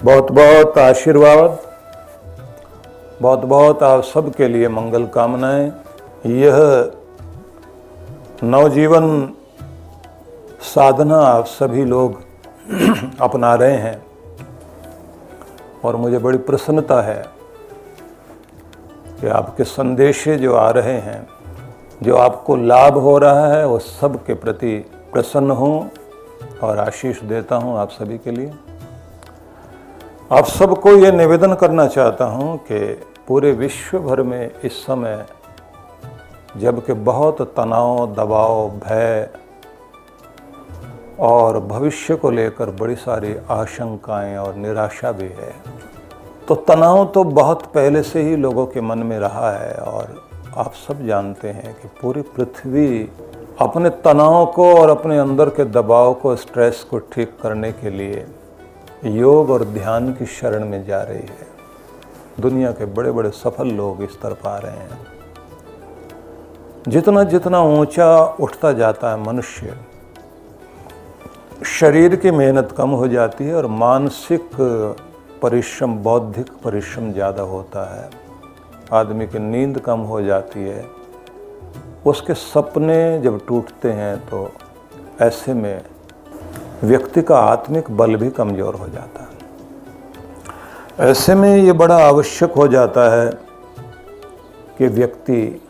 बहुत बहुत आशीर्वाद, बहुत बहुत आप सबके लिए मंगल कामनाएं। यह नवजीवन साधना आप सभी लोग अपना रहे हैं और मुझे बड़ी प्रसन्नता है कि आपके संदेश जो आ रहे हैं, जो आपको लाभ हो रहा है, वो सब के प्रति प्रसन्न हूँ और आशीष देता हूँ आप सभी के लिए। आप सबको ये निवेदन करना चाहता हूँ कि पूरे विश्व भर में इस समय जबकि बहुत तनाव, दबाव, भय और भविष्य को लेकर बड़ी सारी आशंकाएं और निराशा भी है, तो तनाव तो बहुत पहले से ही लोगों के मन में रहा है और आप सब जानते हैं कि पूरी पृथ्वी अपने तनाव को और अपने अंदर के दबाव को, स्ट्रेस को ठीक करने के लिए योग और ध्यान की शरण में जा रही है। दुनिया के बड़े बड़े सफल लोग इस तरफ आ रहे हैं। जितना जितना ऊंचा उठता जाता है मनुष्य, शरीर की मेहनत कम हो जाती है और मानसिक परिश्रम, बौद्धिक परिश्रम ज़्यादा होता है। आदमी की नींद कम हो जाती है, उसके सपने जब टूटते हैं तो ऐसे में व्यक्ति का आत्मिक बल भी कमज़ोर हो जाता है। ऐसे में ये बड़ा आवश्यक हो जाता है कि व्यक्ति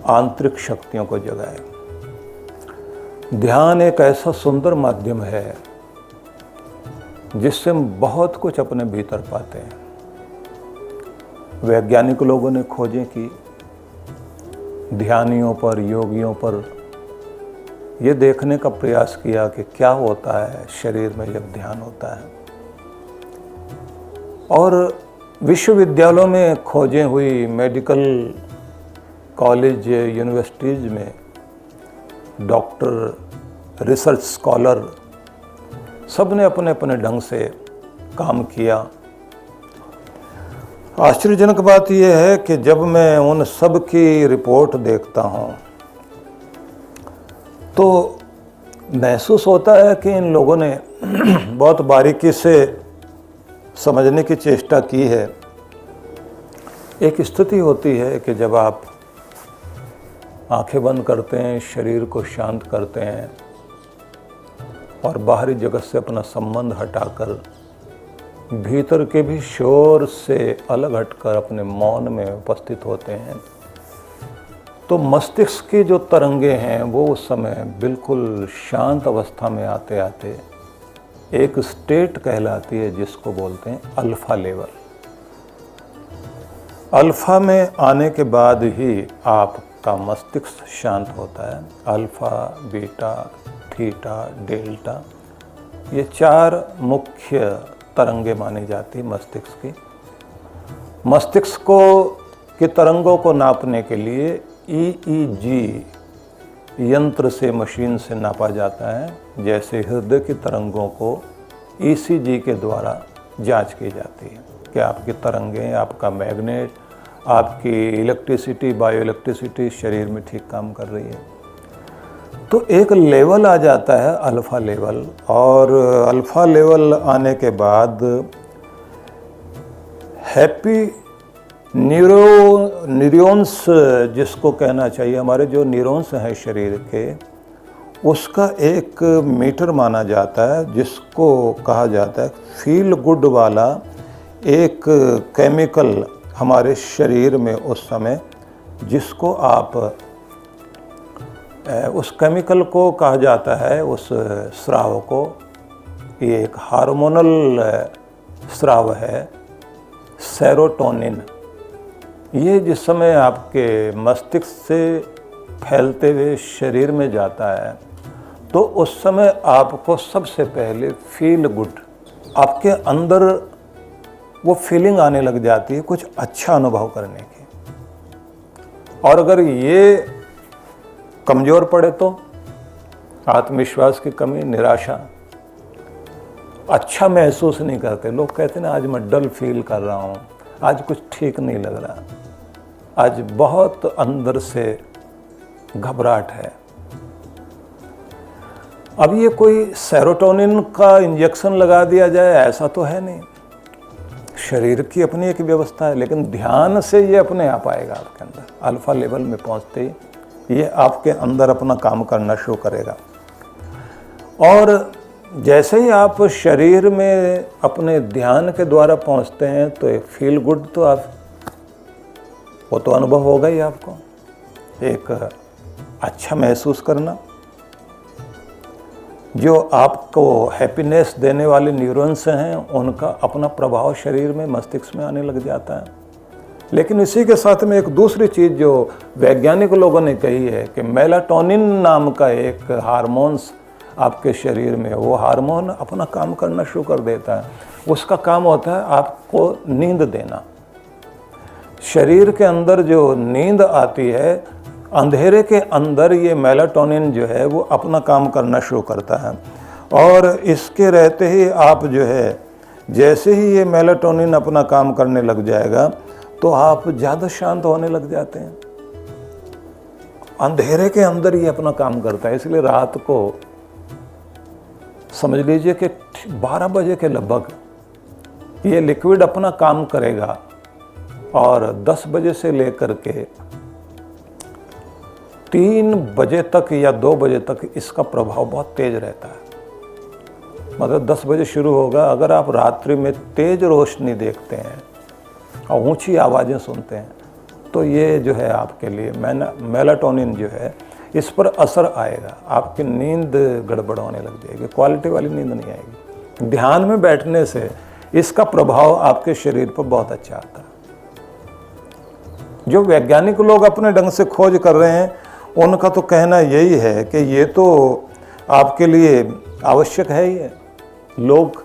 आंतरिक शक्तियों को जगाए। ध्यान एक ऐसा सुंदर माध्यम है जिससे हम बहुत कुछ अपने भीतर पाते हैं। वैज्ञानिक लोगों ने खोजें की ध्यानियों पर, योगियों पर ये देखने का प्रयास किया कि क्या होता है शरीर में जब ध्यान होता है। और विश्वविद्यालयों में खोजें हुई, मेडिकल कॉलेज, यूनिवर्सिटीज़ में डॉक्टर, रिसर्च स्कॉलर सब ने अपने अपने ढंग से काम किया। आश्चर्यजनक बात यह है कि जब मैं उन सब की रिपोर्ट देखता हूँ तो महसूस होता है कि इन लोगों ने बहुत बारीकी से समझने की चेष्टा की है। एक स्थिति होती है कि जब आप आंखें बंद करते हैं, शरीर को शांत करते हैं और बाहरी जगत से अपना संबंध हटाकर भीतर के भी शोर से अलग हटकर अपने मौन में उपस्थित होते हैं, तो मस्तिष्क की जो तरंगे हैं वो उस समय बिल्कुल शांत अवस्था में आते आते एक स्टेट कहलाती है जिसको बोलते हैं अल्फा लेवल। अल्फा में आने के बाद ही आपका मस्तिष्क शांत होता है। अल्फा, बीटा, थीटा, डेल्टा, ये 4 मुख्य तरंगे मानी जाती मस्तिष्क की। मस्तिष्क की तरंगों को नापने के लिए EEG यंत्र से, मशीन से नापा जाता है, जैसे हृदय की तरंगों को ECG के द्वारा जांच की जाती है कि आपकी तरंगें, आपका मैग्नेट, आपकी इलेक्ट्रिसिटी, बायो इलेक्ट्रिसिटी शरीर में ठीक काम कर रही है। तो एक लेवल आ जाता है अल्फा लेवल, और अल्फा लेवल आने के बाद हैप्पी न्यूरॉन्स जिसको कहना चाहिए, हमारे जो न्यूरॉन्स हैं शरीर के, उसका एक मीटर माना जाता है जिसको कहा जाता है फील गुड वाला एक केमिकल हमारे शरीर में उस समय, जिसको आप उस केमिकल को कहा जाता है, उस स्राव को, ये एक हार्मोनल स्राव है, सेरोटोनिन। ये जिस समय आपके मस्तिष्क से फैलते हुए शरीर में जाता है तो उस समय आपको सबसे पहले फील गुड, आपके अंदर वो फीलिंग आने लग जाती है कुछ अच्छा अनुभव करने की। और अगर ये कमज़ोर पड़े तो आत्मविश्वास की कमी, निराशा, अच्छा महसूस नहीं करते। लोग कहते हैं ना, आज मैं डल फील कर रहा हूँ, आज कुछ ठीक नहीं लग रहा, आज बहुत अंदर से घबराहट है। अब ये कोई सेरोटोनिन का इंजेक्शन लगा दिया जाए ऐसा तो है नहीं, शरीर की अपनी एक व्यवस्था है, लेकिन ध्यान से ये अपने आप आएगा आपके अंदर। अल्फा लेवल में पहुंचते ही ये आपके अंदर अपना काम करना शुरू करेगा। और जैसे ही आप शरीर में अपने ध्यान के द्वारा पहुंचते हैं तो एक फील गुड तो आप वो तो अनुभव होगा ही आपको, एक अच्छा महसूस करना, जो आपको हैप्पीनेस देने वाले न्यूरॉन्स हैं उनका अपना प्रभाव शरीर में मस्तिष्क में आने लग जाता है। लेकिन इसी के साथ में एक दूसरी चीज़ जो वैज्ञानिक लोगों ने कही है कि मेलाटोनिन नाम का एक हार्मोन्स आपके शरीर में, वो हार्मोन अपना काम करना शुरू कर देता है। उसका काम होता है आपको नींद देना। शरीर के अंदर जो नींद आती है, अंधेरे के अंदर ये मेलाटोनिन जो है वो अपना काम करना शुरू करता है, और इसके रहते ही आप जो है, जैसे ही ये मेलाटोनिन अपना काम करने लग जाएगा तो आप ज़्यादा शांत होने लग जाते हैं। अंधेरे के अंदर ये अपना काम करता है, इसलिए रात को समझ लीजिए कि 12 बजे के लगभग ये लिक्विड अपना काम करेगा, और 10 बजे से लेकर के 3 बजे तक या 2 बजे तक इसका प्रभाव बहुत तेज रहता है। मतलब 10 बजे शुरू होगा, अगर आप रात्रि में तेज रोशनी देखते हैं और ऊंची आवाज़ें सुनते हैं तो ये जो है आपके लिए मेलाटोनिन जो है इस पर असर आएगा, आपकी नींद गड़बड़ होने लग जाएगी, क्वालिटी वाली नींद नहीं आएगी। ध्यान में बैठने से इसका प्रभाव आपके शरीर पर बहुत अच्छा आता है। जो वैज्ञानिक लोग अपने ढंग से खोज कर रहे हैं उनका तो कहना यही है कि ये तो आपके लिए आवश्यक है ही है। लोग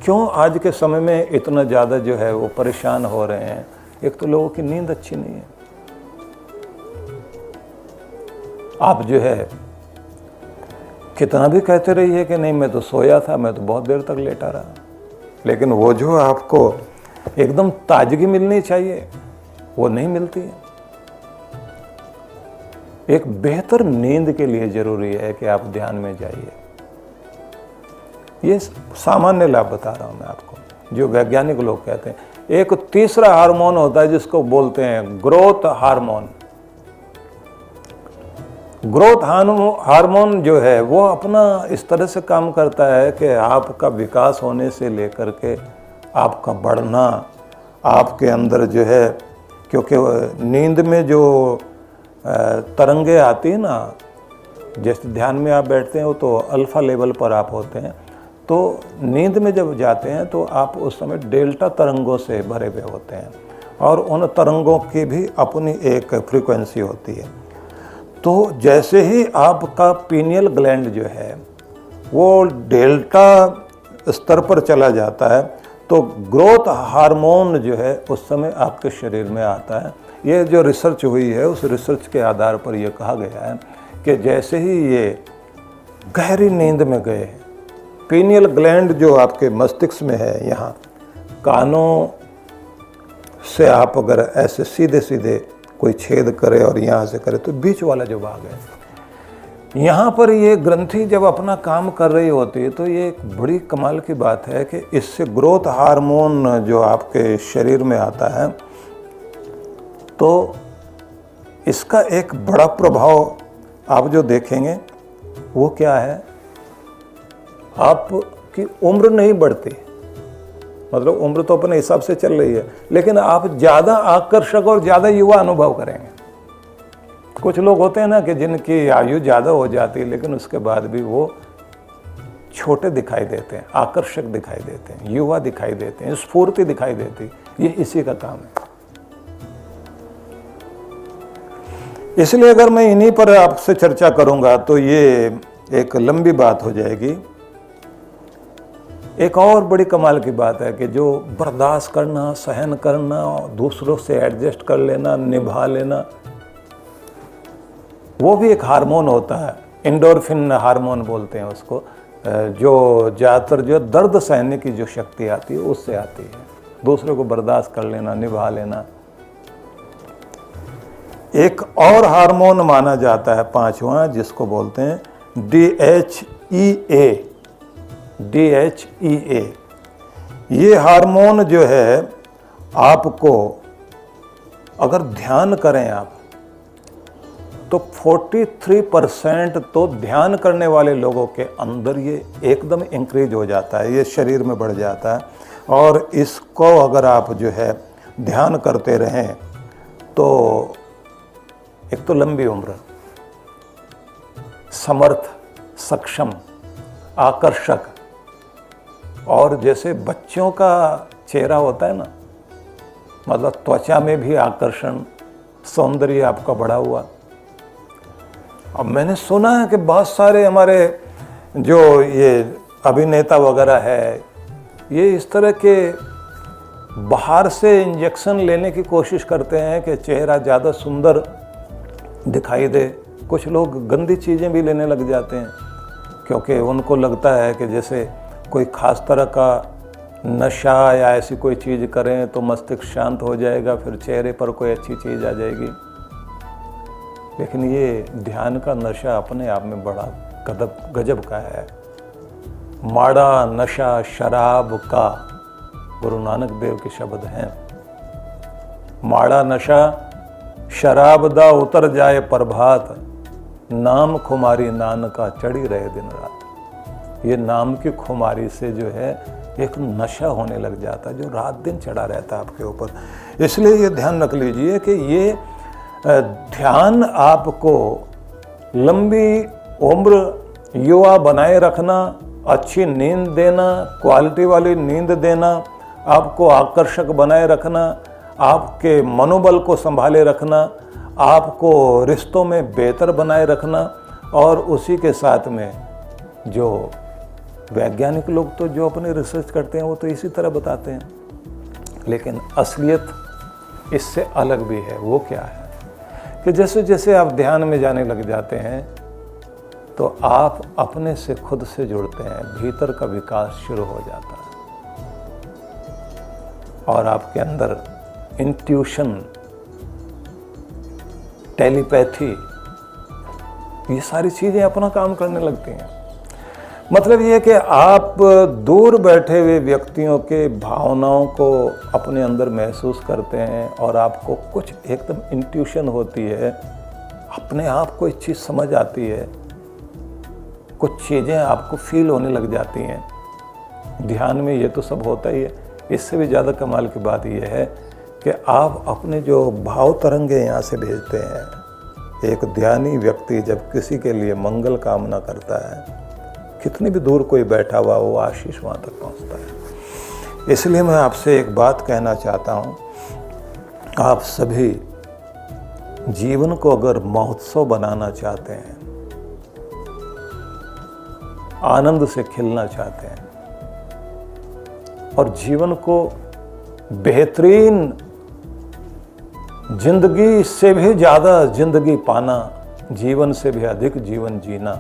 क्यों आज के समय में इतना ज़्यादा जो है वो परेशान हो रहे हैं? एक तो लोगों की नींद अच्छी नहीं है। आप जो है कितना भी कहते रहिए कि नहीं मैं तो सोया था, मैं तो बहुत देर तक लेटा रहा, लेकिन वो जो आपको एकदम ताजगी मिलनी चाहिए वो नहीं मिलती है। एक बेहतर नींद के लिए जरूरी है कि आप ध्यान में जाइए। ये सामान्य लाभ बता रहा हूं मैं आपको, जो वैज्ञानिक लोग कहते हैं। एक तीसरा हार्मोन होता है जिसको बोलते हैं ग्रोथ हार्मोन। ग्रोथ हार्मोन जो है वो अपना इस तरह से काम करता है कि आपका विकास होने से लेकर के आपका बढ़ना, आपके अंदर जो है, क्योंकि नींद में जो तरंगे आती है ना, जैसे ध्यान में आप बैठते हैं वो तो अल्फा लेवल पर आप होते हैं, तो नींद में जब जाते हैं तो आप उस समय डेल्टा तरंगों से भरे हुए होते हैं, और उन तरंगों की भी अपनी एक फ्रीक्वेंसी होती है। तो जैसे ही आपका पीनियल ग्लैंड जो है वो डेल्टा स्तर पर चला जाता है तो ग्रोथ हार्मोन जो है उस समय आपके शरीर में आता है। ये जो रिसर्च हुई है उस रिसर्च के आधार पर यह कहा गया है कि जैसे ही ये गहरी नींद में गए, पीनियल ग्लैंड जो आपके मस्तिष्क में है, यहाँ कानों से आप अगर ऐसे सीधे सीधे कोई छेद करे और यहाँ से करे तो बीच वाला जो भाग है, यहाँ पर ये ग्रंथि जब अपना काम कर रही होती है तो ये एक बड़ी कमाल की बात है कि इससे ग्रोथ हार्मोन जो आपके शरीर में आता है तो इसका एक बड़ा प्रभाव आप जो देखेंगे वो क्या है, आपकी उम्र नहीं बढ़ती, मतलब उम्र तो अपने हिसाब से चल रही है, लेकिन आप ज़्यादा आकर्षक और ज़्यादा युवा अनुभव करेंगे। कुछ लोग होते हैं ना कि जिनकी आयु ज़्यादा हो जाती है लेकिन उसके बाद भी वो छोटे दिखाई देते हैं, आकर्षक दिखाई देते हैं, युवा दिखाई देते हैं, स्फूर्ति दिखाई देती, ये इसी का काम है। इसलिए अगर मैं इन्हीं पर आपसे चर्चा करूंगा तो ये एक लंबी बात हो जाएगी। एक और बड़ी कमाल की बात है कि जो बर्दाश्त करना, सहन करना, दूसरों से एडजस्ट कर लेना, निभा लेना, वो भी एक हार्मोन होता है, एंडोर्फिन हार्मोन बोलते हैं उसको, जो ज़्यादातर जो दर्द सहने की जो शक्ति आती है उससे आती है, दूसरों को बर्दाश्त कर लेना, निभा लेना। एक और हार्मोन माना जाता है पांचवा, जिसको बोलते हैं DHEA DHEA। ये हार्मोन जो है आपको अगर ध्यान करें आप तो 43% तो ध्यान करने वाले लोगों के अंदर ये एकदम इंक्रीज हो जाता है, ये शरीर में बढ़ जाता है। और इसको अगर आप जो है ध्यान करते रहें तो एक तो लंबी उम्र, समर्थ, सक्षम, आकर्षक, और जैसे बच्चों का चेहरा होता है ना, मतलब त्वचा में भी आकर्षण, सौंदर्य आपका बढ़ा हुआ। अब मैंने सुना है कि बहुत सारे हमारे जो ये अभिनेता वगैरह है, ये इस तरह के बाहर से इंजेक्शन लेने की कोशिश करते हैं कि चेहरा ज़्यादा सुंदर दिखाई दे। कुछ लोग गंदी चीज़ें भी लेने लग जाते हैं क्योंकि उनको लगता है कि जैसे कोई ख़ास तरह का नशा या ऐसी कोई चीज़ करें तो मस्तिष्क शांत हो जाएगा, फिर चेहरे पर कोई अच्छी चीज़ आ जाएगी। लेकिन ये ध्यान का नशा अपने आप में बड़ा गजब का है। माड़ा नशा शराब का, गुरु नानक देव के शब्द हैं। माड़ा नशा शराब दा उतर जाए प्रभात, नाम खुमारी नानका चढ़ी रहे दिन रात। ये नाम की खुमारी से जो है एक नशा होने लग जाता है जो रात दिन चढ़ा रहता है आपके ऊपर। इसलिए ये ध्यान रख लीजिए कि ये ध्यान आपको लंबी उम्र, युवा बनाए रखना, अच्छी नींद देना, क्वालिटी वाली नींद देना, आपको आकर्षक बनाए रखना, आपके मनोबल को संभाले रखना, आपको रिश्तों में बेहतर बनाए रखना। और उसी के साथ में जो वैज्ञानिक लोग तो जो अपने रिसर्च करते हैं वो तो इसी तरह बताते हैं, लेकिन असलियत इससे अलग भी है। वो क्या है कि जैसे जैसे आप ध्यान में जाने लग जाते हैं तो आप अपने से खुद से जुड़ते हैं, भीतर का विकास शुरू हो जाता है और आपके अंदर इंट्यूशन, टेलीपैथी, ये सारी चीज़ें अपना काम करने लगती हैं। मतलब ये कि आप दूर बैठे हुए व्यक्तियों के भावनाओं को अपने अंदर महसूस करते हैं और आपको कुछ एकदम इंट्यूशन होती है, अपने आप को एक चीज़ समझ आती है, कुछ चीज़ें आपको फील होने लग जाती हैं। ध्यान में ये तो सब होता ही है। इससे भी ज़्यादा कमाल की बात यह है कि आप अपने जो भाव तरंगे यहाँ से भेजते हैं। एक ध्यानी व्यक्ति जब किसी के लिए मंगल कामना करता है, कितनी भी दूर कोई बैठा हुआ वो आशीष वहाँ तक पहुँचता है। इसलिए मैं आपसे एक बात कहना चाहता हूँ, आप सभी जीवन को अगर महोत्सव बनाना चाहते हैं, आनंद से खिलना चाहते हैं और जीवन को बेहतरीन जिंदगी से भी ज़्यादा जिंदगी पाना, जीवन से भी अधिक जीवन जीना,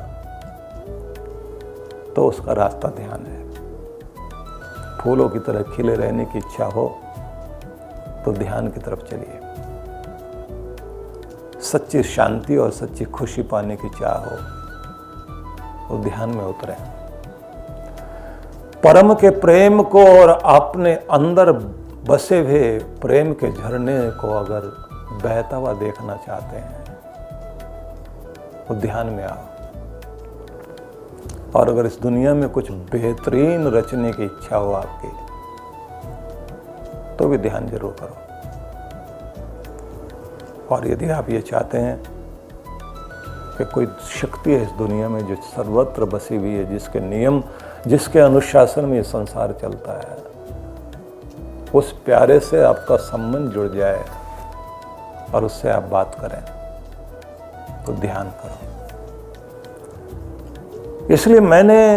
तो उसका रास्ता ध्यान है। फूलों की तरह खिले रहने की इच्छा हो तो ध्यान की तरफ चलिए। सच्ची शांति और सच्ची खुशी पाने की चाह हो तो ध्यान में उतरें। परम के प्रेम को और अपने अंदर बसे हुए प्रेम के झरने को अगर बहता हुआ देखना चाहते हैं तो ध्यान में आओ। और अगर इस दुनिया में कुछ बेहतरीन रचने की इच्छा हो आपकी तो भी ध्यान जरूर करो। और यदि आप ये चाहते हैं कि कोई शक्ति है इस दुनिया में जो सर्वत्र बसी हुई है, जिसके नियम, जिसके अनुशासन में ये संसार चलता है, उस प्यारे से आपका संबंध जुड़ जाए और उससे आप बात करें तो ध्यान करो। इसलिए मैंने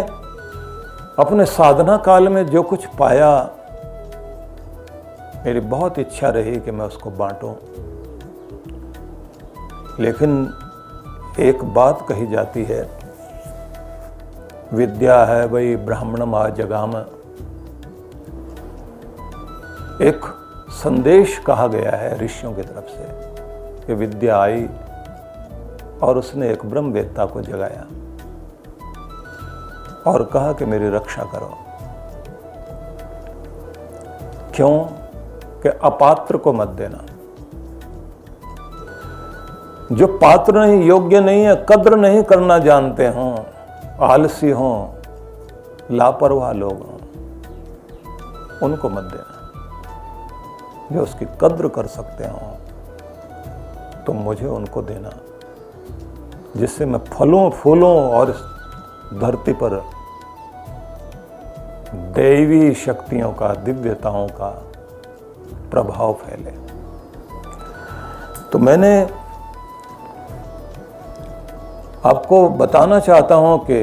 अपने साधना काल में जो कुछ पाया, मेरी बहुत इच्छा रही कि मैं उसको बांटूं। लेकिन एक बात कही जाती है, विद्या है वही ब्राह्मणम आ जगाम। एक संदेश कहा गया है ऋषियों की तरफ से कि विद्या आई और उसने एक ब्रह्मवेत्ता को जगाया। और कहा कि मेरी रक्षा करो। क्यों? कि अपात्र को मत देना। जो पात्र नहीं, योग्य नहीं है, कद्र नहीं करना जानते हों, आलसी हों, लापरवाह लोग हों, उनको मत देना। जो उसकी कद्र कर सकते हों तो मुझे उनको देना, जिससे मैं फलूं फूलूं और इस धरती पर दैवी शक्तियों का, दिव्यताओं का प्रभाव फैले। तो मैंने आपको बताना चाहता हूं कि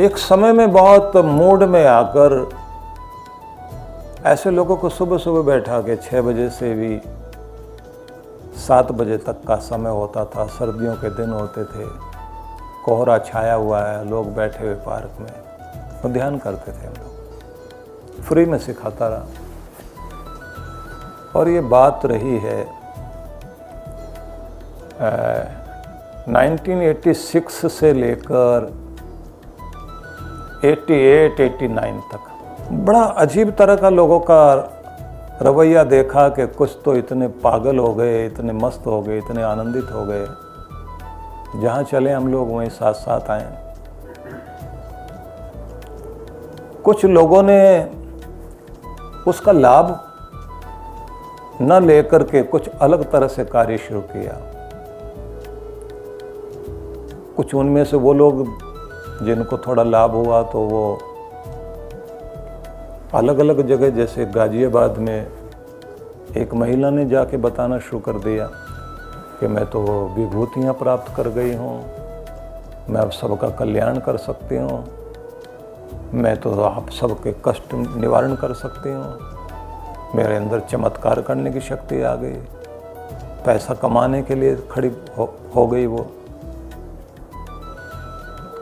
एक समय में बहुत मूड में आकर ऐसे लोगों को सुबह सुबह बैठा के 6 बजे से भी 7 बजे तक का समय होता था, सर्दियों के दिन होते थे, कोहरा छाया हुआ है, लोग बैठे हुए पार्क में, तो ध्यान करते थे हम लोग। फ्री में सिखाता रहा। और ये बात रही है 1986 से लेकर 88-89 तक। बड़ा अजीब तरह का लोगों का रवैया देखा कि कुछ तो इतने पागल हो गए, इतने मस्त हो गए, इतने आनंदित हो गए, जहाँ चले हम लोग वहीं साथ साथ आए। कुछ लोगों ने उसका लाभ न लेकर के कुछ अलग तरह से कार्य शुरू किया। कुछ उनमें से वो लोग जिनको थोड़ा लाभ हुआ तो वो अलग अलग जगह, जैसे गाजियाबाद में एक महिला ने जाके बताना शुरू कर दिया कि मैं तो विभूतियाँ प्राप्त कर गई हूँ, मैं अब सबका कल्याण कर सकती हूँ, मैं तो आप सबके कष्ट निवारण कर सकती हूँ, मेरे अंदर चमत्कार करने की शक्ति आ गई, पैसा कमाने के लिए खड़ी हो गई वो।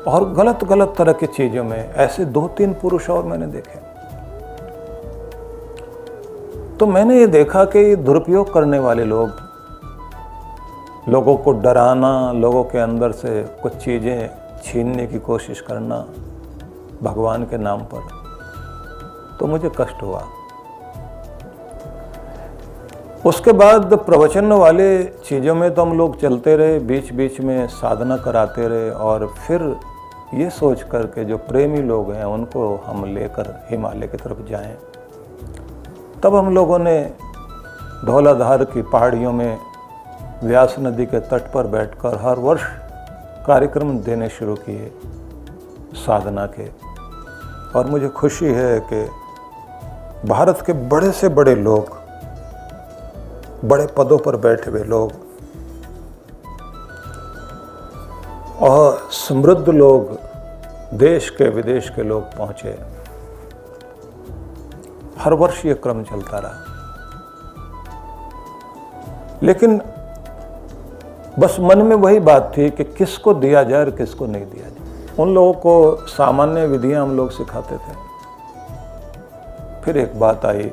और गलत गलत तरह की चीज़ों में ऐसे 2-3 पुरुष और मैंने देखे। तो मैंने ये देखा कि ये दुरुपयोग करने वाले लोग, लोगों को डराना, लोगों के अंदर से कुछ चीज़ें छीनने की कोशिश करना भगवान के नाम पर, तो मुझे कष्ट हुआ। उसके बाद प्रवचन वाले चीज़ों में तो हम लोग चलते रहे, बीच बीच में साधना कराते रहे, और फिर ये सोच कर के जो प्रेमी लोग हैं उनको हम लेकर हिमालय की तरफ जाएं। तब हम लोगों ने धौलाधार की पहाड़ियों में व्यास नदी के तट पर बैठकर हर वर्ष कार्यक्रम देने शुरू किए साधना के। और मुझे खुशी है कि भारत के बड़े से बड़े लोग, बड़े पदों पर बैठे हुए लोग और समृद्ध लोग, देश के विदेश के लोग पहुंचे। हर वर्ष ये क्रम चलता रहा। लेकिन बस मन में वही बात थी कि किसको दिया जाए और किसको नहीं दिया जाए। उन लोगों को सामान्य विधियां हम लोग सिखाते थे। फिर एक बात आई,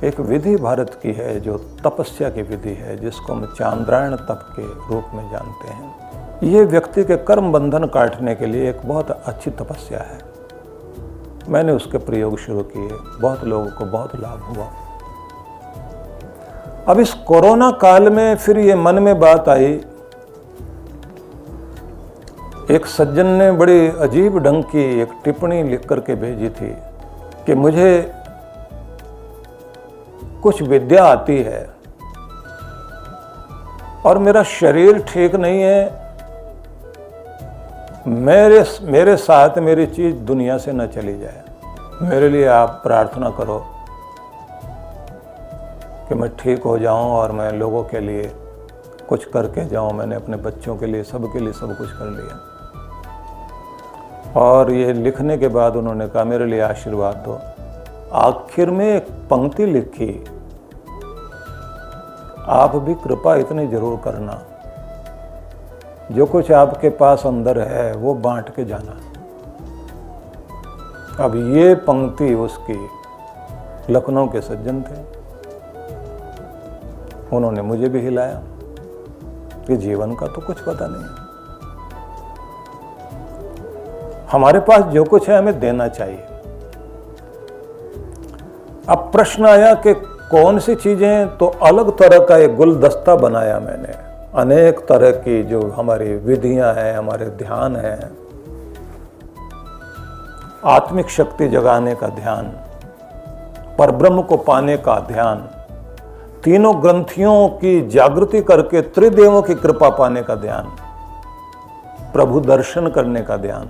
एक विधि भारत की है जो तपस्या की विधि है, जिसको हम चांद्रायण तप के रूप में जानते हैं। ये व्यक्ति के कर्म बंधन काटने के लिए एक बहुत अच्छी तपस्या है। मैंने उसके प्रयोग शुरू किए, बहुत लोगों को बहुत लाभ हुआ। अब इस कोरोना काल में फिर ये मन में बात आई, एक सज्जन ने बड़ी अजीब ढंग की एक टिप्पणी लिख करके भेजी थी कि मुझे कुछ विद्या आती है और मेरा शरीर ठीक नहीं है, मेरे साथ मेरी चीज दुनिया से न चली जाए, मेरे लिए आप प्रार्थना करो कि मैं ठीक हो जाऊं और मैं लोगों के लिए कुछ करके जाऊं। मैंने अपने बच्चों के लिए, सबके लिए सब कुछ कर लिया। और ये लिखने के बाद उन्होंने कहा मेरे लिए आशीर्वाद दो। आखिर में एक पंक्ति लिखी, आप भी कृपा इतनी जरूर करना, जो कुछ आपके पास अंदर है वो बांट के जाना। अब ये पंक्ति उसकी, लखनऊ के सज्जन थे, उन्होंने मुझे भी हिलाया कि जीवन का तो कुछ पता नहीं। हमारे पास जो कुछ है हमें देना चाहिए। अब प्रश्न आया कि कौन सी चीजें, तो अलग तरह का एक गुलदस्ता बनाया मैंने, अनेक तरह की जो हमारी विधियां हैं, हमारे ध्यान हैं, आत्मिक शक्ति जगाने का ध्यान, परब्रह्म को पाने का ध्यान, तीनों ग्रंथियों की जागृति करके त्रिदेवों की कृपा पाने का ध्यान, प्रभु दर्शन करने का ध्यान,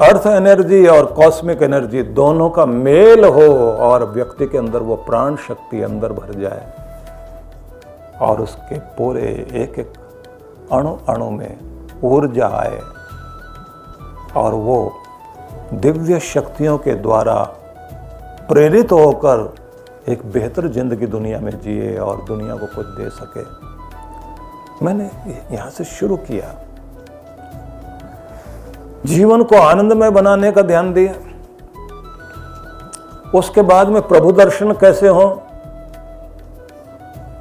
अर्थ एनर्जी और कॉस्मिक एनर्जी दोनों का मेल हो और व्यक्ति के अंदर वो प्राण शक्ति अंदर भर जाए और उसके पूरे एक एक अणु अणु में ऊर्जा आए और वो दिव्य शक्तियों के द्वारा प्रेरित होकर एक बेहतर जिंदगी दुनिया में जिए और दुनिया को कुछ दे सके। मैंने यहां से शुरू किया, जीवन को आनंदमय बनाने का ध्यान दिया। उसके बाद में प्रभु दर्शन कैसे हो,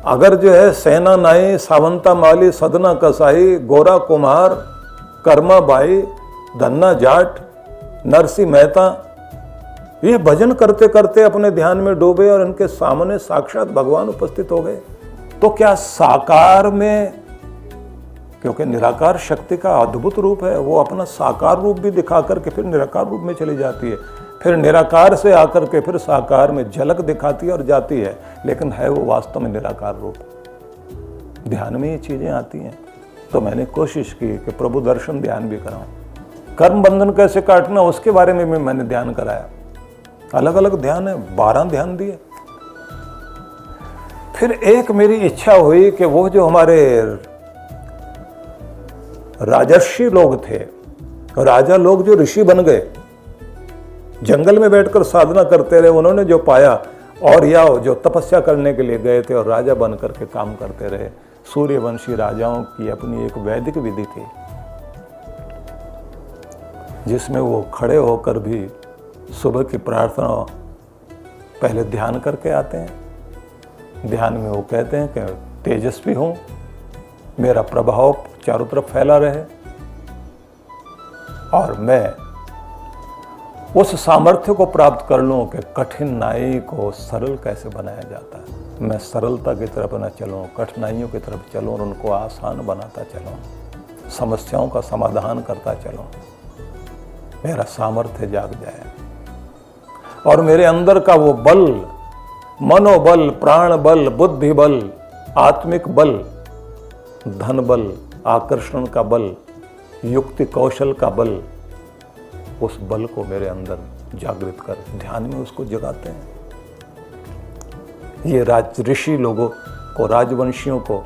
अगर जो है सेना नाई, सावंता माली, सदना कसाई, गोरा कुम्हार, कर्मा बाई, धन्ना जाट, नरसी मेहता, ये भजन करते करते अपने ध्यान में डूबे और इनके सामने साक्षात भगवान उपस्थित हो गए, तो क्या साकार में, क्योंकि निराकार शक्ति का अद्भुत रूप है, वो अपना साकार रूप भी दिखा करके फिर निराकार रूप में चली जाती है, फिर निराकार से आकर के फिर साकार में झलक दिखाती है और जाती है, लेकिन है वो वास्तव में निराकार रूप। ध्यान में ये चीजें आती हैं। तो मैंने कोशिश की कि प्रभु दर्शन ध्यान भी कराऊं। कर्म बंधन कैसे काटना उसके बारे में भी मैंने ध्यान कराया। अलग अलग ध्यान है, 12 ध्यान दिए। फिर एक मेरी इच्छा हुई कि वो जो हमारे राजर्षि लोग थे, राजा लोग जो ऋषि बन गए, जंगल में बैठकर साधना करते रहे, उन्होंने जो पाया, और या जो तपस्या करने के लिए गए थे और राजा बन करके काम करते रहे, सूर्यवंशी राजाओं की अपनी एक वैदिक विधि थी जिसमें वो खड़े होकर भी सुबह की प्रार्थना पहले ध्यान करके आते हैं। ध्यान में वो कहते हैं कि तेजस्वी हूं, मेरा प्रभाव चारों तरफ फैला रहे और मैं उस सामर्थ्य को प्राप्त कर लूं कि कठिनाई को सरल कैसे बनाया जाता है। मैं सरलता की तरफ न चलूं, कठिनाइयों की तरफ चलूं और उनको आसान बनाता चलूं, समस्याओं का समाधान करता चलूं, मेरा सामर्थ्य जाग जाए और मेरे अंदर का वो बल, मनोबल, प्राण बल, बुद्धि बल, आत्मिक बल, धन बल, आकर्षण का बल, युक्ति कौशल का बल, उस बल को मेरे अंदर जागृत कर ध्यान में उसको जगाते हैं। ये ऋषि लोगों को, राजवंशियों को,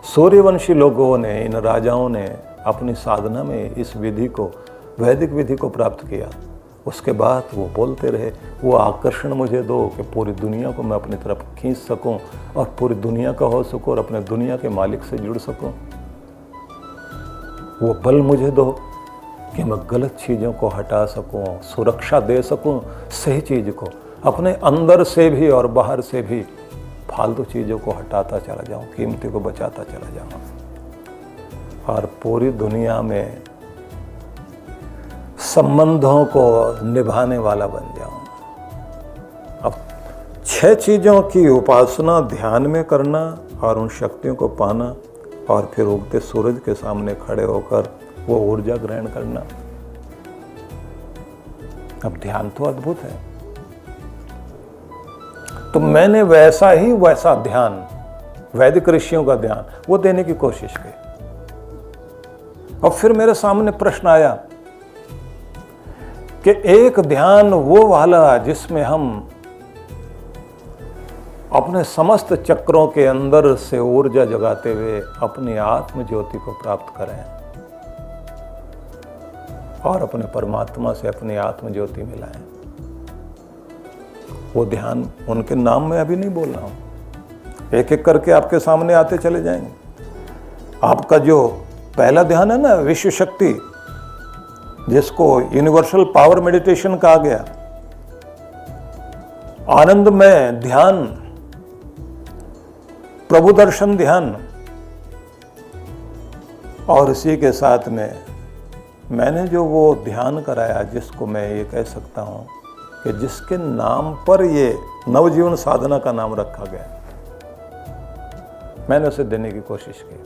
सूर्यवंशी लोगों ने, इन राजाओं ने अपनी साधना में इस विधि को, वैदिक विधि को प्राप्त किया। उसके बाद वो बोलते रहे, वो आकर्षण मुझे दो कि पूरी दुनिया को मैं अपनी तरफ खींच सकूं और पूरी दुनिया का हो सकूं और अपने दुनिया के मालिक से जुड़ सकूं। वो बल मुझे दो कि मैं गलत चीज़ों को हटा सकूं, सुरक्षा दे सकूं, सही चीज़ को अपने अंदर से भी और बाहर से भी फालतू चीज़ों को हटाता चला जाऊं, कीमती को बचाता चला जाऊं और पूरी दुनिया में संबंधों को निभाने वाला बन जाऊं। अब 6 चीज़ों की उपासना ध्यान में करना और उन शक्तियों को पाना और फिर उगते सूरज के सामने खड़े होकर वो ऊर्जा ग्रहण करना। अब ध्यान तो अद्भुत है। तो मैंने वैसा ध्यान, वैदिक ऋषियों का ध्यान, वो देने की कोशिश की। और फिर मेरे सामने प्रश्न आया कि एक ध्यान वो वाला जिसमें हम अपने समस्त चक्रों के अंदर से ऊर्जा जगाते हुए अपनी आत्म ज्योति को प्राप्त करें और अपने परमात्मा से अपनी आत्म ज्योति मिलाएं। वो ध्यान, उनके नाम में अभी नहीं बोल रहा हूं, एक एक करके आपके सामने आते चले जाएंगे। आपका जो पहला ध्यान है ना, विश्व शक्ति, जिसको यूनिवर्सल पावर मेडिटेशन कहा गया, आनंदमय ध्यान, प्रभु दर्शन ध्यान, और इसी के साथ में मैंने जो वो ध्यान कराया, जिसको मैं ये कह सकता हूँ कि जिसके नाम पर ये नवजीवन साधना का नाम रखा गया, मैंने उसे देने की कोशिश की।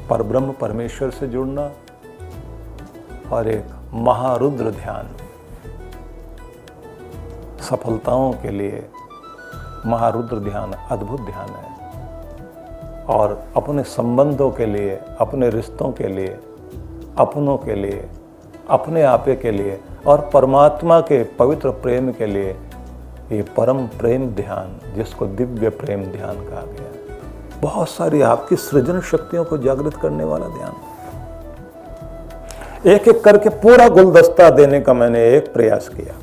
परब्रह्म परमेश्वर से जुड़ना और एक महारुद्र ध्यान। सफलताओं के लिए महारुद्र ध्यान अद्भुत ध्यान है, और अपने संबंधों के लिए, अपने रिश्तों के लिए, अपनों के लिए, अपने आपे के लिए और परमात्मा के पवित्र प्रेम के लिए ये परम प्रेम ध्यान, जिसको दिव्य प्रेम ध्यान कहा गया, बहुत सारी आपकी सृजन शक्तियों को जागृत करने वाला ध्यान। एक एक करके पूरा गुलदस्ता देने का मैंने एक प्रयास किया।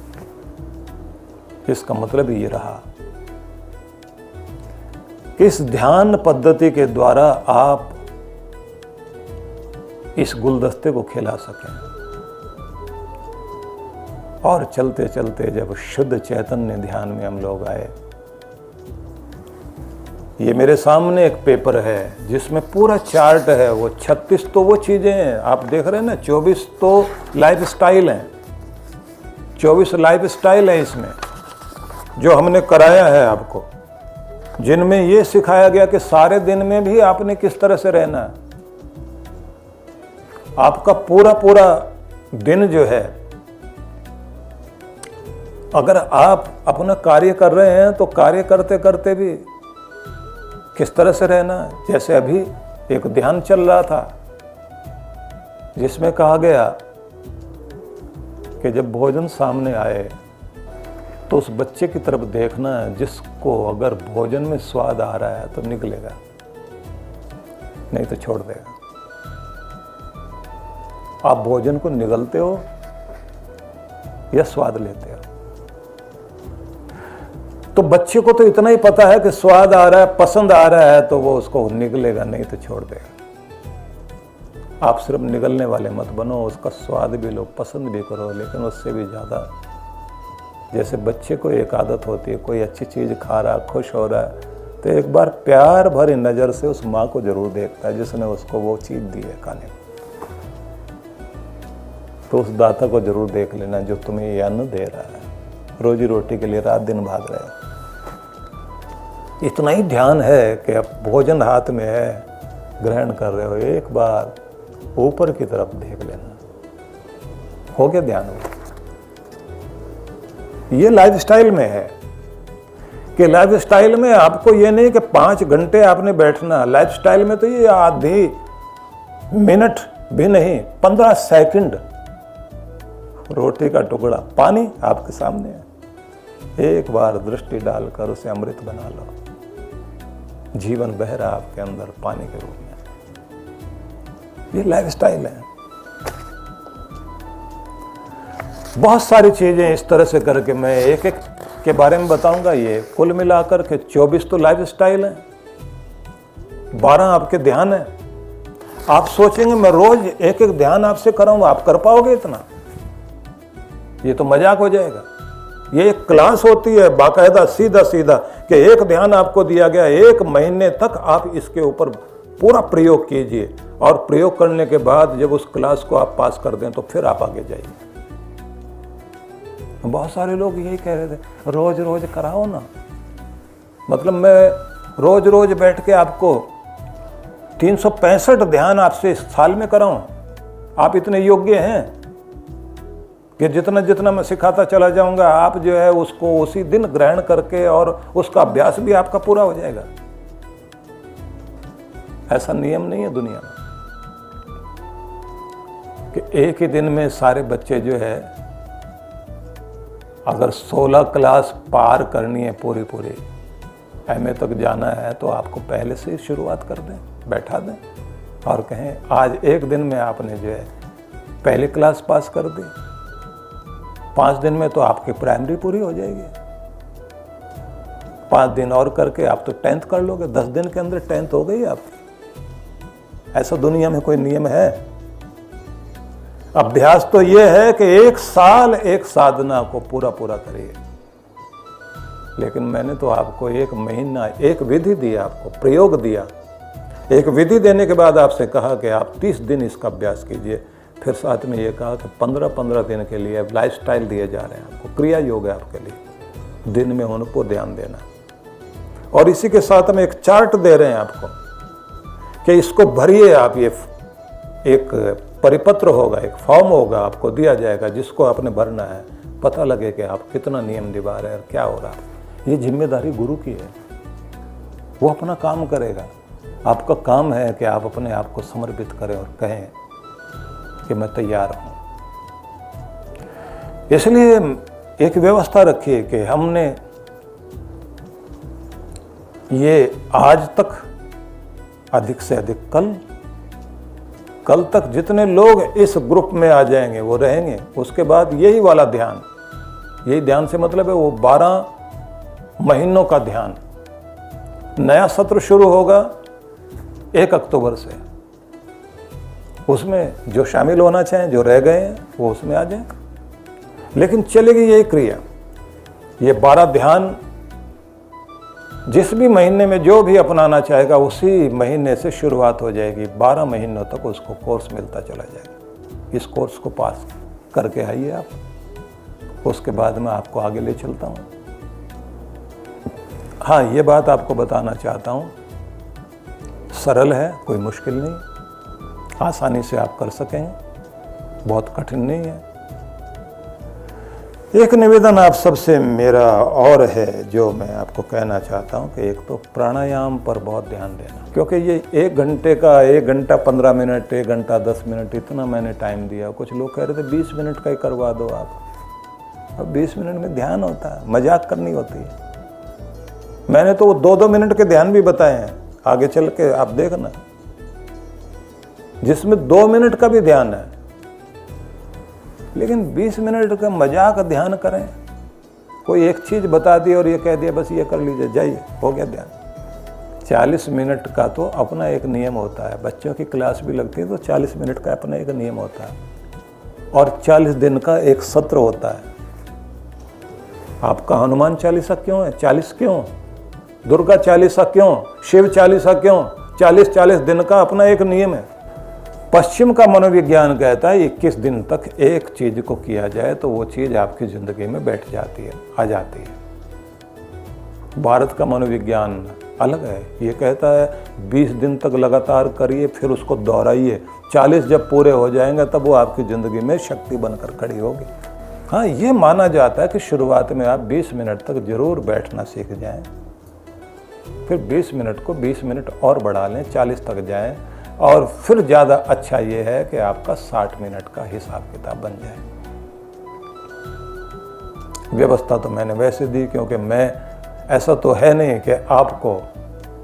इसका मतलब ये रहा कि इस ध्यान पद्धति के द्वारा आप इस गुलदस्ते को खिला सकें, और चलते चलते जब शुद्ध चैतन्य ध्यान में हम लोग आए, ये मेरे सामने एक पेपर है जिसमें पूरा चार्ट है। वो 36 तो वो चीजें हैं आप देख रहे हैं ना, 24 तो लाइफ स्टाइल हैं, 24 लाइफ स्टाइल है इसमें जो हमने कराया है आपको, जिनमें ये सिखाया गया कि सारे दिन में भी आपने किस तरह से रहना है। आपका पूरा पूरा दिन जो है, अगर आप अपना कार्य कर रहे हैं तो कार्य करते करते भी किस तरह से रहना है। जैसे अभी एक ध्यान चल रहा था जिसमें कहा गया कि जब भोजन सामने आए तो उस बच्चे की तरफ देखना है जिसको अगर भोजन में स्वाद आ रहा है तो निकलेगा, नहीं तो छोड़ देगा। आप भोजन को निगलते हो या स्वाद लेते हो। तो बच्चे को तो इतना ही पता है कि स्वाद आ रहा है, पसंद आ रहा है, तो वो उसको निगलेगा, नहीं तो छोड़ देगा। आप सिर्फ निगलने वाले मत बनो, उसका स्वाद भी लो, पसंद भी करो, लेकिन उससे भी ज़्यादा। जैसे बच्चे को एक आदत होती है, कोई अच्छी चीज़ खा रहा, खुश हो रहा है, तो एक बार प्यार भरी नज़र से उस माँ को जरूर देखता है जिसने उसको वो चीज़ दी है खाने को। तो उस दाता को जरूर देख लेना जो तुम्हें ये अन्न दे रहा है, रोजी रोटी के लिए रात दिन भाग रहे हो। इतना ही ध्यान है कि अब भोजन हाथ में है, ग्रहण कर रहे हो, एक बार ऊपर की तरफ देख लेना, हो गया ध्यान। ये लाइफ स्टाइल में है कि लाइफ स्टाइल में आपको ये नहीं कि 5 घंटे आपने बैठना, लाइफ स्टाइल में तो ये आधी मिनट भी नहीं, 15 सेकंड रोटी का टुकड़ा, पानी आपके सामने है, एक बार दृष्टि डालकर उसे अमृत बना लो। जीवन बह रहा आपके अंदर पानी के रूप में। ये लाइफ स्टाइल है। बहुत सारी चीजें इस तरह से करके मैं एक एक के बारे में बताऊंगा। ये कुल मिलाकर के 24 तो लाइफ स्टाइल है, 12 आपके ध्यान है। आप सोचेंगे मैं रोज एक एक ध्यान आपसे कराऊंगा, आप कर पाओगे इतना? ये तो मजाक हो जाएगा। ये एक क्लास होती है बाकायदा, सीधा सीधा, कि एक ध्यान आपको दिया गया, 1 महीने तक आप इसके ऊपर पूरा प्रयोग कीजिए, और प्रयोग करने के बाद जब उस क्लास को आप पास कर दें तो फिर आप आगे जाइए। बहुत सारे लोग यही कह रहे थे, रोज रोज कराओ ना। मतलब मैं रोज रोज बैठ के आपको 365 ध्यान आपसे इस साल में कराऊं? आप इतने योग्य हैं कि जितना जितना मैं सिखाता चला जाऊंगा, आप जो है उसको उसी दिन ग्रहण करके और उसका अभ्यास भी आपका पूरा हो जाएगा? ऐसा नियम नहीं है दुनिया में कि एक ही दिन में सारे बच्चे जो है, अगर 16 क्लास पार करनी है पूरी एमए तक जाना है, तो आपको पहले से ही शुरुआत कर दें, बैठा दें और कहें आज एक दिन में आपने जो है पहली क्लास पास कर दी, 5 दिन में तो आपकी प्राइमरी पूरी हो जाएगी। 5 दिन और करके आप तो 10th कर लोगे, 10 दिन के अंदर 10th हो गई आपकी। ऐसा दुनिया में कोई नियम है? अभ्यास तो यह है कि 1 साल एक साधना को पूरा करिए। लेकिन मैंने तो आपको 1 महीना एक विधि दी, आपको प्रयोग दिया एक विधि देने के बाद आपसे कहा कि आप 30 दिन इसका अभ्यास कीजिए, फिर साथ में ये कहा कि 15-15 दिन के लिए लाइफस्टाइल दिए जा रहे हैं आपको, क्रिया योग है आपके लिए, दिन में उनको ध्यान देना। और इसी के साथ में एक चार्ट दे रहे हैं आपको कि इसको भरिए आप, ये एक परिपत्र होगा, एक फॉर्म होगा आपको दिया जाएगा जिसको आपने भरना है, पता लगे कि आप कितना नियम निभा रहे हैं और क्या हो रहा है। ये जिम्मेदारी गुरु की है, वो अपना काम करेगा। आपका काम है कि आप अपने आप को समर्पित करें और कहें कि मैं तैयार हूं। इसलिए एक व्यवस्था रखिए कि हमने ये आज तक, अधिक से अधिक कल तक जितने लोग इस ग्रुप में आ जाएंगे वो रहेंगे। उसके बाद यही वाला ध्यान, यही ध्यान से मतलब है वो 12 महीनों का ध्यान। नया सत्र शुरू होगा 1 अक्टूबर से, उसमें जो शामिल होना चाहें, जो रह गए हैं वो उसमें आ जाए। लेकिन चलेगी यही क्रिया, ये 12 ध्यान जिस भी महीने में जो भी अपनाना चाहेगा उसी महीने से शुरुआत हो जाएगी। 12 महीनों तक उसको कोर्स मिलता चला जाएगा। इस कोर्स को पास करके आइए आप, उसके बाद मैं आपको आगे ले चलता हूँ। हाँ, ये बात आपको बताना चाहता हूँ, सरल है, कोई मुश्किल नहीं, आसानी से आप कर सकेंगे, बहुत कठिन नहीं है। एक निवेदन आप सबसे मेरा और है जो मैं आपको कहना चाहता हूं कि एक तो प्राणायाम पर बहुत ध्यान देना, क्योंकि ये 1 घंटे का, 1 घंटा 15 मिनट, 1 घंटा 10 मिनट, इतना मैंने टाइम दिया। कुछ लोग कह रहे थे 20 मिनट का ही करवा दो आप। अब 20 मिनट में ध्यान होता है, मजाक करनी होती है। मैंने तो वो 2-2 मिनट के ध्यान भी बताए हैं, आगे चल के आप देखना, जिसमें 2 मिनट का भी ध्यान है। लेकिन 20 मिनट का मजाक ध्यान करें, कोई एक चीज बता दी और ये कह दिया बस ये कर लीजिए, जाइए, हो गया ध्यान। 40 मिनट का तो अपना एक नियम होता है, बच्चों की क्लास भी लगती है तो 40 मिनट का अपना एक नियम होता है, और 40 दिन का एक सत्र होता है। आपका हनुमान चालीसा क्यों है? 40 क्यों? दुर्गा चालीसा क्यों? शिव चालीसा क्यों? 40 दिन का अपना एक नियम है। पश्चिम का मनोविज्ञान कहता है 21 दिन तक एक चीज को किया जाए तो वो चीज आपकी जिंदगी में बैठ जाती है, आ जाती है। भारत का मनोविज्ञान अलग है, ये कहता है 20 दिन तक लगातार करिए, फिर उसको दोहराइए, 40 जब पूरे हो जाएंगे तब वो आपकी जिंदगी में शक्ति बनकर खड़ी होगी। हाँ, ये माना जाता है कि शुरुआत में आप 20 मिनट तक जरूर बैठना सीख जाएं, फिर 20 मिनट को 20 मिनट और बढ़ा लें, 40 तक जाएं, और फिर ज़्यादा अच्छा ये है कि आपका 60 मिनट का हिसाब किताब बन जाए। व्यवस्था तो मैंने वैसे दी क्योंकि मैं, ऐसा तो है नहीं कि आपको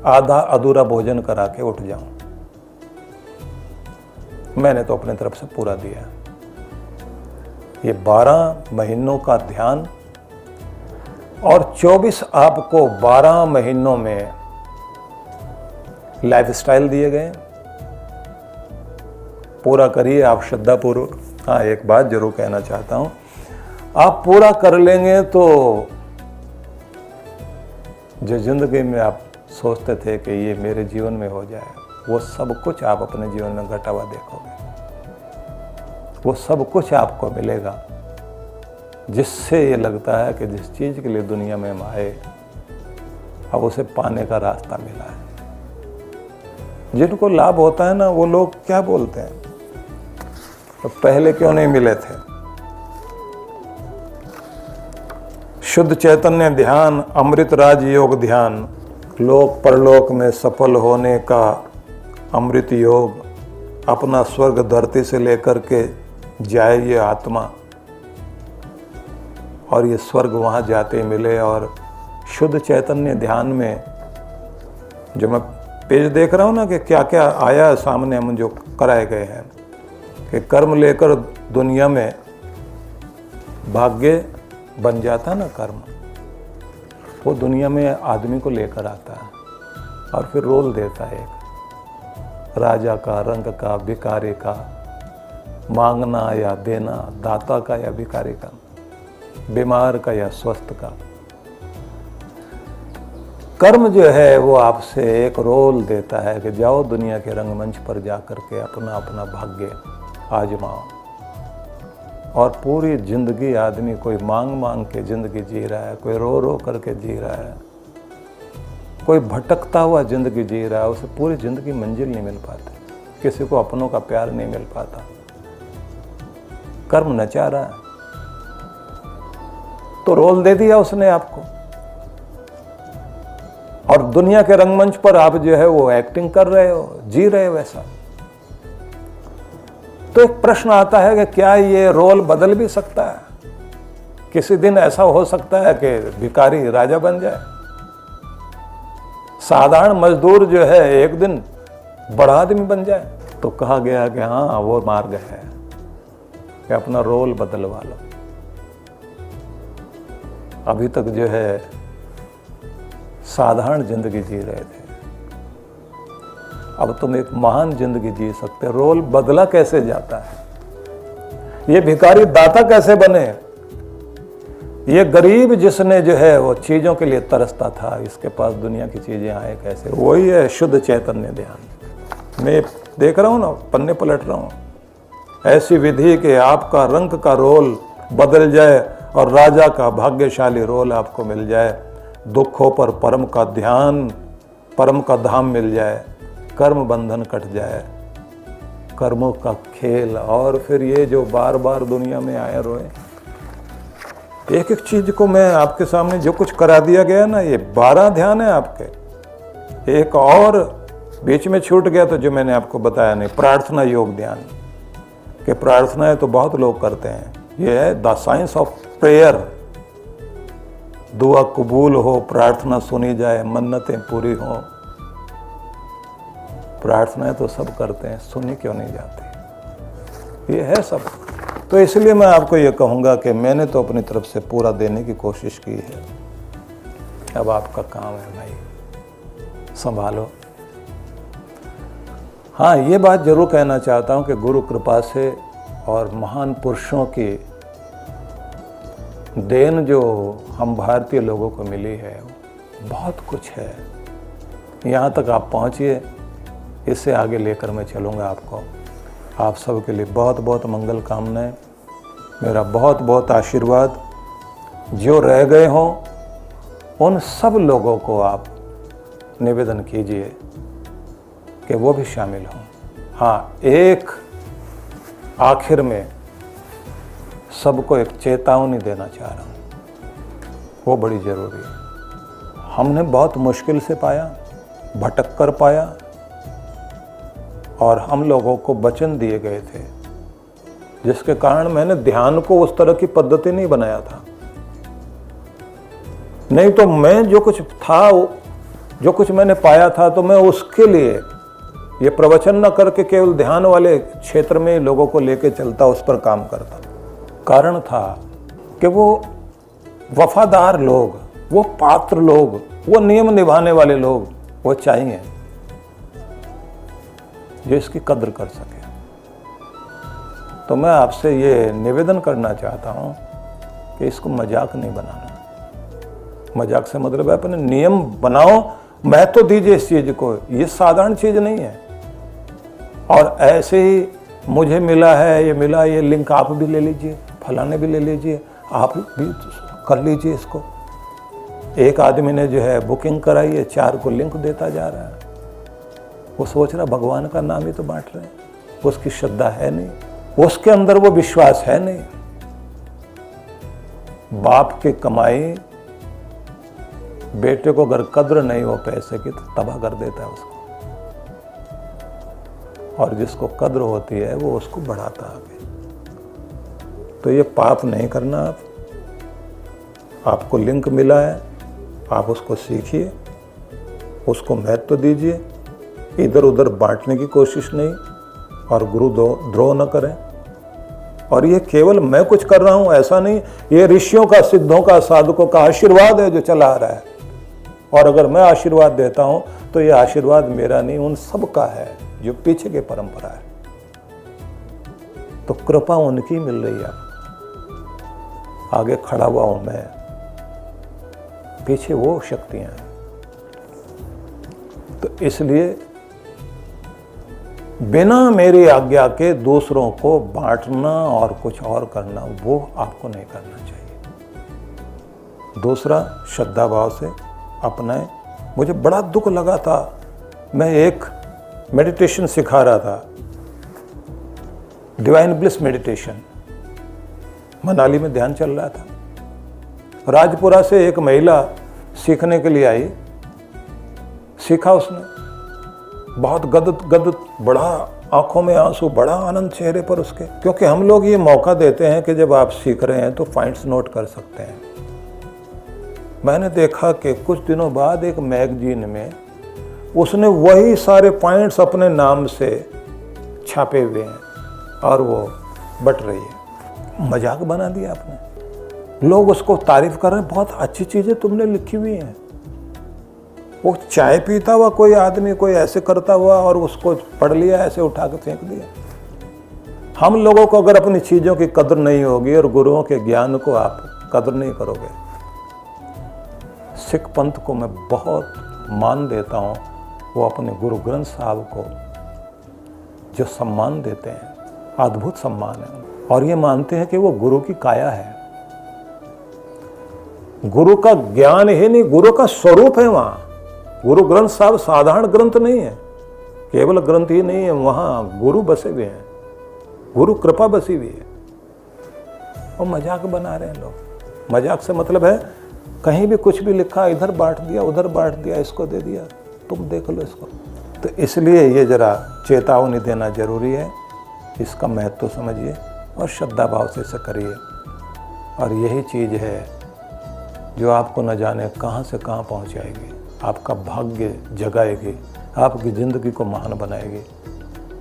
आधा अधूरा भोजन करा के उठ जाऊं। मैंने तो अपने तरफ से पूरा दिया। ये 12 महीनों का ध्यान और 24 आपको 12 महीनों में लाइफस्टाइल दिए गए, पूरा करिए आप श्रद्धापूर्वक। हाँ, एक बात जरूर कहना चाहता हूँ, आप पूरा कर लेंगे तो जो जिंदगी में आप सोचते थे कि ये मेरे जीवन में हो जाए, वो सब कुछ आप अपने जीवन में घटा हुआ देखोगे। वो सब कुछ आपको मिलेगा जिससे ये लगता है कि जिस चीज़ के लिए दुनिया में हम आए, अब उसे पाने का रास्ता मिला है। जिनको लाभ होता है ना, वो लोग क्या बोलते हैं, तो पहले क्यों नहीं मिले थे। शुद्ध चैतन्य ध्यान, अमृत राज योग ध्यान, लोक परलोक में सफल होने का अमृत योग, अपना स्वर्ग धरती से लेकर के जाए ये आत्मा, और ये स्वर्ग वहाँ जाते मिले। और शुद्ध चैतन्य ध्यान में जो मैं पेज देख रहा हूँ ना कि क्या क्या आया सामने, हम जो कराए गए हैं कि कर्म लेकर दुनिया में भाग्य बन जाता ना कर्म, वो दुनिया में आदमी को लेकर आता है और फिर रोल देता है, एक राजा का, रंग का, भिखारी का, मांगना या देना, दाता का या भिखारी का, बीमार का या स्वस्थ का। कर्म जो है वो आपसे एक रोल देता है कि जाओ दुनिया के रंगमंच पर जा कर के अपना अपना भाग्य आजमाओ। और पूरी जिंदगी आदमी कोई मांग मांग के जिंदगी जी रहा है, कोई रो रो करके जी रहा है, कोई भटकता हुआ जिंदगी जी रहा है, उसे पूरी जिंदगी मंजिल नहीं मिल पाती, किसी को अपनों का प्यार नहीं मिल पाता, कर्म नचा रहा है। तो रोल दे दिया उसने आपको, और दुनिया के रंगमंच पर आप जो है वो एक्टिंग कर रहे हो, जी रहे हो वैसा। तो एक प्रश्न आता है कि क्या ये रोल बदल भी सकता है? किसी दिन ऐसा हो सकता है कि भिखारी राजा बन जाए, साधारण मजदूर जो है एक दिन बड़ा आदमी बन जाए? तो कहा गया कि हाँ, वो मार्ग है कि अपना रोल बदलवा लो। अभी तक जो है साधारण जिंदगी जी रहे थे, अब तुम एक महान जिंदगी जी सकते हो। रोल बदला कैसे जाता है? ये भिखारी दाता कैसे बने? ये गरीब जिसने जो है वो चीजों के लिए तरसता था, इसके पास दुनिया की चीजें आए कैसे? वही है शुद्ध चैतन्य ध्यान। मैं देख रहा हूं ना, पन्ने पलट रहा हूं, ऐसी विधि कि आपका रंग का रोल बदल जाए और राजा का भाग्यशाली रोल आपको मिल जाए। दुखों पर परम का ध्यान, परम का धाम मिल जाए, कर्म बंधन कट जाए, कर्मों का खेल। और फिर ये जो बार बार दुनिया में आए रोए, एक एक चीज को मैं आपके सामने जो कुछ करा दिया गया ना, ये 12 ध्यान है आपके। एक और बीच में छूट गया तो जो मैंने आपको बताया नहीं, प्रार्थना योग ध्यान, कि प्रार्थनाएं तो बहुत लोग करते हैं। ये है द साइंस ऑफ प्रेयर। दुआ कबूल हो, प्रार्थना सुनी जाए, मन्नतें पूरी हो। प्रार्थनाएं तो सब करते हैं, सुनी क्यों नहीं जाती? ये है सब। तो इसलिए मैं आपको ये कहूँगा कि मैंने तो अपनी तरफ से पूरा देने की कोशिश की है। अब आपका काम है भाई, संभालो। हाँ, ये बात जरूर कहना चाहता हूँ कि गुरु कृपा से और महान पुरुषों की देन जो हम भारतीय लोगों को मिली है, बहुत कुछ है। यहाँ तक आप पहुँचिए, इससे आगे लेकर मैं चलूँगा आपको। आप सबके लिए बहुत बहुत मंगल कामनाएं, मेरा बहुत बहुत आशीर्वाद। जो रह गए हों उन सब लोगों को आप निवेदन कीजिए कि वो भी शामिल हों। हाँ, एक आखिर में सबको एक चेतावनी देना चाह रहा हूँ, वो बड़ी ज़रूरी है। हमने बहुत मुश्किल से पाया, भटक कर पाया, और हम लोगों को वचन दिए गए थे, जिसके कारण मैंने ध्यान को उस तरह की पद्धति नहीं बनाया था। नहीं तो मैं जो कुछ था, जो कुछ मैंने पाया था, तो मैं उसके लिए ये प्रवचन न करके केवल ध्यान वाले क्षेत्र में लोगों को लेके चलता, उस पर काम करता। कारण था कि वो वफादार लोग, वो पात्र लोग, वो नियम निभाने वाले लोग वो चाहिए जो इसकी कद्र कर सके। तो मैं आपसे ये निवेदन करना चाहता हूँ कि इसको मजाक नहीं बनाना। मजाक से मतलब है अपने नियम बनाओ, महत्व दीजिए इस चीज को। ये साधारण चीज नहीं है। और ऐसे ही मुझे मिला है, ये मिला, ये लिंक आप भी ले लीजिए, फलाने भी ले लीजिए, आप भी कर लीजिए इसको। एक आदमी ने जो है बुकिंग कराई है, 4 को लिंक देता जा रहा है। वो सोच रहा भगवान का नाम ही तो बांट रहे हैं, उसकी श्रद्धा है नहीं, उसके अंदर वो विश्वास है नहीं। बाप की कमाई, बेटे को अगर कद्र नहीं हो पैसे की तो तबाह कर देता है उसको, और जिसको कद्र होती है वो उसको बढ़ाता आगे। तो ये पाप नहीं करना। आपको लिंक मिला है, आप उसको सीखिए, उसको महत्व दीजिए, इधर उधर बांटने की कोशिश नहीं, और गुरु द्रोह न करें। और ये केवल मैं कुछ कर रहा हूं ऐसा नहीं, ये ऋषियों का, सिद्धों का, साधकों का आशीर्वाद है जो चला आ रहा है। और अगर मैं आशीर्वाद देता हूं तो ये आशीर्वाद मेरा नहीं, उन सब का है जो पीछे की परंपरा है। तो कृपा उनकी मिल रही है। आगे खड़ा हुआ हूं मैं, पीछे वो शक्तियां हैं। इसलिए बिना मेरी आज्ञा के दूसरों को बांटना और कुछ और करना, वो आपको नहीं करना चाहिए। दूसरा, श्रद्धा भाव से अपनाएं। मुझे बड़ा दुख लगा था, मैं एक मेडिटेशन सिखा रहा था, डिवाइन ब्लिस मेडिटेशन, मनाली में ध्यान चल रहा था। राजपुरा से एक महिला सीखने के लिए आई, सीखा उसने, बहुत गदगद, बड़ा आंखों में आंसू, बड़ा आनंद चेहरे पर उसके, क्योंकि हम लोग ये मौका देते हैं कि जब आप सीख रहे हैं तो पॉइंट्स नोट कर सकते हैं। मैंने देखा कि कुछ दिनों बाद एक मैगजीन में उसने वही सारे पॉइंट्स अपने नाम से छापे हुए हैं और वो बट रही है। मजाक बना दिया आपने। लोग उसको तारीफ कर रहे हैं, बहुत अच्छी चीज़ें तुमने लिखी हुई हैं। वो चाय पीता हुआ कोई आदमी कोई ऐसे करता हुआ और उसको पढ़ लिया, ऐसे उठा के फेंक दिया। हम लोगों को अगर अपनी चीज़ों की कदर नहीं होगी और गुरुओं के ज्ञान को आप कदर नहीं करोगे। सिख पंथ को मैं बहुत मान देता हूँ, वो अपने गुरु ग्रंथ साहब को जो सम्मान देते हैं, अद्भुत सम्मान है, और ये मानते हैं कि वो गुरु की काया है, गुरु का ज्ञान ही नहीं, गुरु का स्वरूप है वहाँ। गुरु ग्रंथ साहब साधारण ग्रंथ नहीं है, केवल ग्रंथ ही नहीं है, वहाँ गुरु बसे हुए हैं, गुरु कृपा बसी हुई है। और मजाक बना रहे हैं लोग। मजाक से मतलब है कहीं भी कुछ भी लिखा, इधर बांट दिया, उधर बांट दिया, इसको दे दिया, तुम देख लो इसको। तो इसलिए ये जरा चेतावनी देना जरूरी है, इसका महत्व समझिए और श्रद्धा भाव से इसे करिए। और यही चीज़ है जो आपको न जाने कहाँ से कहाँ पहुँचाएगी, आपका भाग्य जगाएगी, आपकी ज़िंदगी को महान बनाएगी।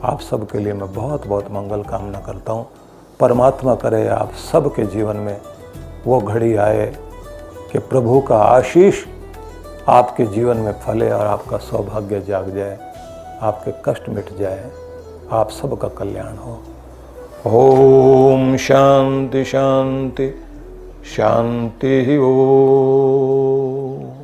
आप सब के लिए मैं बहुत बहुत मंगल कामना करता हूँ। परमात्मा करे आप सब के जीवन में वो घड़ी आए कि प्रभु का आशीष आपके जीवन में फले और आपका सौभाग्य जाग जाए, आपके कष्ट मिट जाए, आप सबका कल्याण हो। ओम शांति शांति शांति। ओम।